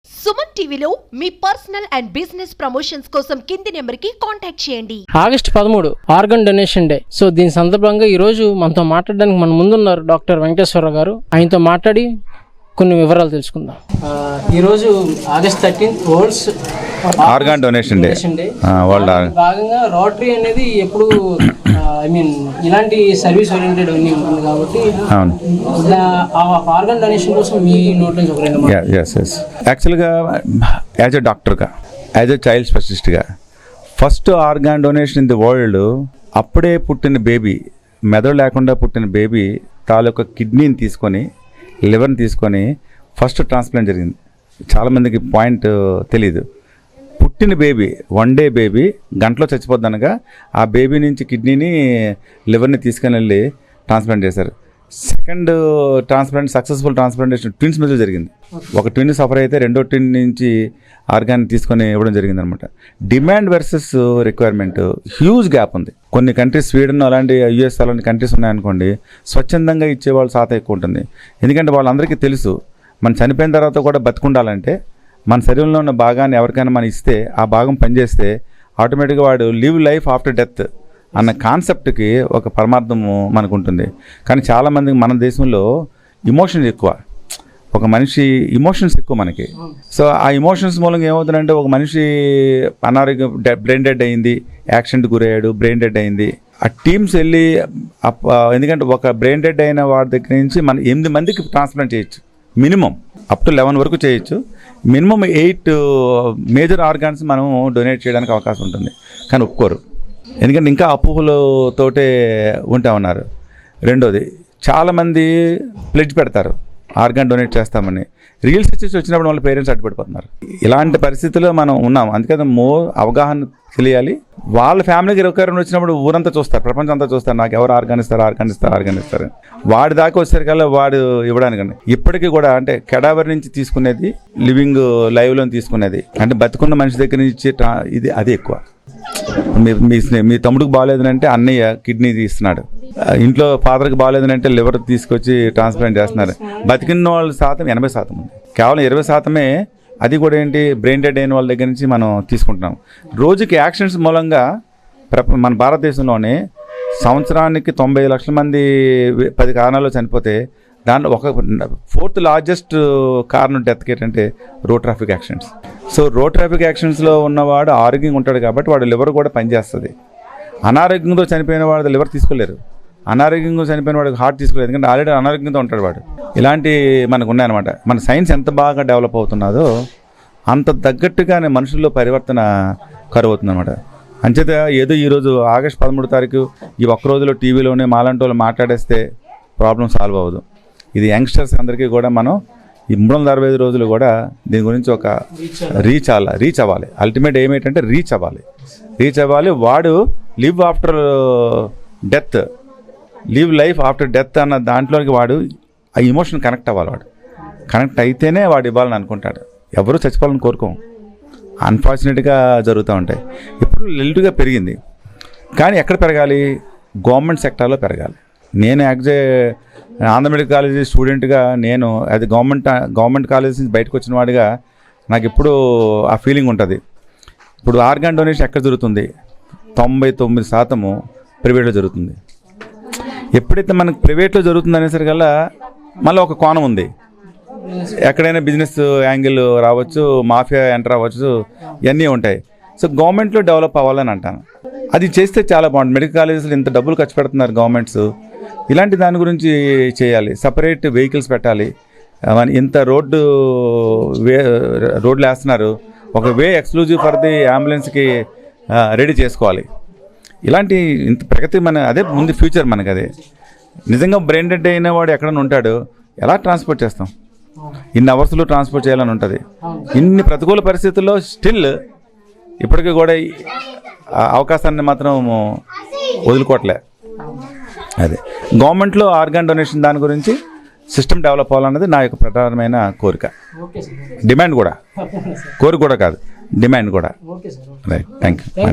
సుమన్ టీవీలో మీ personal and business promotions కోసం కింది నెంబర్కి కాంటాక్ట్ చేయండి. August 13 organ donation day. So దీని సందర్భంగా ఈరోజు మనతో మాట్లాడడానికి మన ముందున్నారు డాక్టర్ వెంకటేశ్వర గారు. ఆయనతో మాట్లాడి కొన్ని వివరాలు తెలుసుకుందాం. ఈరోజు August 13 world's organ donation day. భాగంగా రోటరీ అనేది ఎప్పుడు ఇలాంటి సర్వీస్ ఓరియంటెడ్ అన్నీ ఉంటుంది కాబట్టి ఆర్గాన్ డొనేషన్ కోసం మీ నోట్ నుంచి ఒక రెండు యాక్చువల్గా యాజ్ ఎ డాక్టర్గా, యాజ్ ఎ చైల్డ్ స్పెషలిస్ట్గా first organ donation in the world అప్పుడే పుట్టిన బేబీ, మెదడు లేకుండా పుట్టిన బేబీ తాలూకా కిడ్నీని తీసుకొని, లివర్ని తీసుకొని ఫస్ట్ ట్రాన్స్ప్లాంట్ జరిగింది. చాలామందికి పాయింట్ తెలీదు. పుట్టిన బేబీ, 1 డే బేబీ గంటలో చచ్చిపోద్దనగా ఆ బేబీ నుంచి కిడ్నీని, లివర్ని తీసుకొని వెళ్ళి ట్రాన్స్ప్లాంట్ చేశారు. Second transplant, successful transplantation twins మధ్య జరిగింది. ఒక ట్విన్ సఫర్ అయితే రెండో ట్విన్ నుంచి ఆర్గాన్ తీసుకొని ఇవ్వడం జరిగింది అనమాట. Demand versus requirement huge gap ఉంది. కొన్ని కంట్రీస్, స్వీడన్ అలాంటి, యుఎస్ అలాంటి కంట్రీస్ ఉన్నాయనుకోండి, స్వచ్ఛందంగా ఇచ్చేవాళ్ళు శాతం ఎక్కువ ఉంటుంది. ఎందుకంటే వాళ్ళందరికీ తెలుసు మనం చనిపోయిన తర్వాత కూడా బతికుండాలంటే మన శరీరంలో ఉన్న భాగాన్ని ఎవరికైనా మనం ఇస్తే, ఆ భాగం పనిచేస్తే ఆటోమేటిక్గా వాడు లివ్ లైఫ్ ఆఫ్టర్ డెత్ అన్న కాన్సెప్ట్కి ఒక పరమార్థము మనకు ఉంటుంది. కానీ చాలామందికి మన దేశంలో ఇమోషన్స్ ఎక్కువ. ఒక మనిషి ఇమోషన్స్ ఎక్కువ మనకి. సో ఆ ఇమోషన్స్ మూలంగా ఏమవుతుందంటే, ఒక మనిషి అనారోగ్యం, బ్రెయిన్ డెడ్ అయింది, యాక్సిడెంట్ గురయ్యాడు, బ్రెయిన్ డెడ్ అయింది, ఆ టీమ్స్ వెళ్ళి, ఎందుకంటే ఒక బ్రెయిన్ డెడ్ అయిన వాడి దగ్గర నుంచి మనం 8 మందికి ట్రాన్స్ప్లాంట్ చేయొచ్చు. మినిమం అప్ టు 11 వరకు చేయొచ్చు. మినిమం 8 మేజర్ ఆర్గాన్స్ మనం డొనేట్ చేయడానికి అవకాశం ఉంటుంది. కానీ ఒప్పుకోరు, ఎందుకంటే ఇంకా అపోహలతోటే ఉంటా ఉన్నారు. రెండోది, చాలామంది ప్లెడ్జ్ పెడతారు ఆర్గాన్ డొనేట్ చేస్తామని. రియల్ సిచ్యువేషన్ వచ్చినప్పుడు వాళ్ళ పేరెంట్స్ అడ్డుపడిపోతున్నారు. ఇలాంటి పరిస్థితుల్లో మనం ఉన్నాం. అందుకని అవగాహన తెలియాలి. వాళ్ళ ఫ్యామిలీకి రిక్వైర్మెంట్ వచ్చినప్పుడు ఊరంతా చూస్తారు, ప్రపంచం అంతా చూస్తారు, నాకు ఎవరు ఆర్గాన్ ఇస్తారు. వాడి దాకా వచ్చేసరికల్లా వాడు ఇవ్వడానికండి. ఇప్పటికీ కూడా అంటే కెడావర్ నుంచి తీసుకునేది, లివింగ్ లైవ్లో తీసుకునేది, అంటే బతుకున్న మనిషి దగ్గర నుంచి ఇది అది ఎక్కువ. మీ తమ్ముడికి బాగాలేదనంటే అన్నయ్య కిడ్నీ తీస్తున్నాడు, ఇంట్లో ఫాదర్కి బాగాలేదనంటే లివర్ తీసుకొచ్చి ట్రాన్స్ప్లాంట్ చేస్తున్నారు. బతికిన వాళ్ళ శాతం 80% ఉంది. కేవలం 20%, అది కూడా ఏంటి, బ్రెయిన్ డెడ్ అయిన వాళ్ళ దగ్గర నుంచి మనం తీసుకుంటున్నాం. రోజుకి యాక్సిడెంట్స్ మూలంగా మన భారతదేశంలోనే సంవత్సరానికి 90 లక్షల మంది 10 కారణాల్లో చనిపోతే, దాంట్లో ఒక 4th లార్జెస్ట్ కారణం డెత్కి ఏంటంటే road traffic accidents. So road traffic యాక్సిడెంట్స్లో ఉన్నవాడు ఆరోగ్యంగా ఉంటాడు కాబట్టి వాడు లివర్ కూడా పనిచేస్తుంది. అనారోగ్యంతో చనిపోయిన వాడు లివర్ తీసుకోలేరు, అనారోగ్యంగా చనిపోయిన వాడికి హార్ట్ తీసుకోలేదు, ఎందుకంటే ఆల్రెడీ అనారోగ్యంతో ఉంటాడు వాడు. ఇలాంటి మనకు ఉన్నాయన్నమాట. మన సైన్స్ ఎంత బాగా డెవలప్ అవుతున్నదో అంత తగ్గట్టుగానే మనుషుల్లో పరివర్తన కరువవుతుంది అనమాట. అంచేత ఏదో ఈరోజు ఆగస్ట్ 13 తారీఖు ఈ ఒక్క రోజులో టీవీలోనే మాలాంటి వాళ్ళు మాట్లాడేస్తే ప్రాబ్లం సాల్వ్ అవ్వదు. ఇది యంగ్స్టర్స్ అందరికీ కూడా మనం ఈ 365 రోజులు కూడా దీని గురించి ఒక రీచ్ అవ్వాలి. అల్టిమేట్ ఏమేంటంటే రీచ్ అవ్వాలి. వాడు live after death, live life after death అన్న దాంట్లోకి వాడు ఆ ఎమోషన్ కనెక్ట్ అవ్వాలి. వాడు కనెక్ట్ అయితేనే వాడు ఇవ్వాలని అనుకుంటాడు. ఎవరు చచ్చిపోవాలని కోరుకోం, అన్ఫార్చునేట్గా జరుగుతూ ఉంటాయి. ఇప్పుడు లిటిల్గా పెరిగింది, కానీ ఎక్కడ పెరగాలి? గవర్నమెంట్ సెక్టార్లో పెరగాలి. నేను ఆంధ్ర మెడికల్ కాలేజీ స్టూడెంట్గా, నేను అది గవర్నమెంట్ కాలేజ్ నుంచి బయటకు వచ్చిన వాడిగా నాకు ఎప్పుడు ఆ ఫీలింగ్ ఉంటుంది. ఇప్పుడు ఆర్గాన్ డొనేషన్ ఎక్కడ జరుగుతుంది? 99% ప్రైవేట్లో జరుగుతుంది. ఎప్పుడైతే మనకు ప్రైవేట్లో జరుగుతుంది అనేసరికల్లా మళ్ళీ ఒక కోణం ఉంది. ఎక్కడైనా బిజినెస్ యాంగిల్ రావచ్చు, మాఫియా ఎంటర్ అవ్వచ్చు, ఇవన్నీ ఉంటాయి. సో గవర్నమెంట్లో డెవలప్ అవ్వాలని అంటాను. అది చేస్తే చాలా బాగుంటుంది. మెడికల్ కాలేజెస్లో ఇంత డబ్బులు ఖర్చు పెడుతున్నారు గవర్నమెంట్స్, ఇలాంటి దాని గురించి చేయాలి. సపరేట్ వెహికల్స్ పెట్టాలి. ఇంత రోడ్లు వేస్తున్నారు, ఒక వే ఎక్స్క్లూజివ్ ఫర్ ది అంబులెన్స్కి రెడీ చేసుకోవాలి. ఇలాంటి ఇంత ప్రగతి అదే ముందు ఫ్యూచర్ మనకి. అదే నిజంగా బ్రెయిన్ డెడ్ అయిన వాడు ఎక్కడైనా ఉంటాడు, ఎలా ట్రాన్స్పోర్ట్ చేస్తాం? ఇన్ని అవర్స్లో ట్రాన్స్పోర్ట్ చేయాలని ఉంటుంది. ఇన్ని ప్రతికూల పరిస్థితుల్లో స్టిల్ ఇప్పటికీ కూడా అవకాశాన్ని మాత్రం వదులుకోవట్లే. అదే గవర్నమెంట్లో ఆర్గాన్ డొనేషన్ దాని గురించి సిస్టమ్ డెవలప్ అవ్వాలన్నది నా యొక్క ప్రధానమైన కోరిక. డిమాండ్ కూడా, కోరిక కూడా కాదు, డిమాండ్ కూడా. Right, thank you.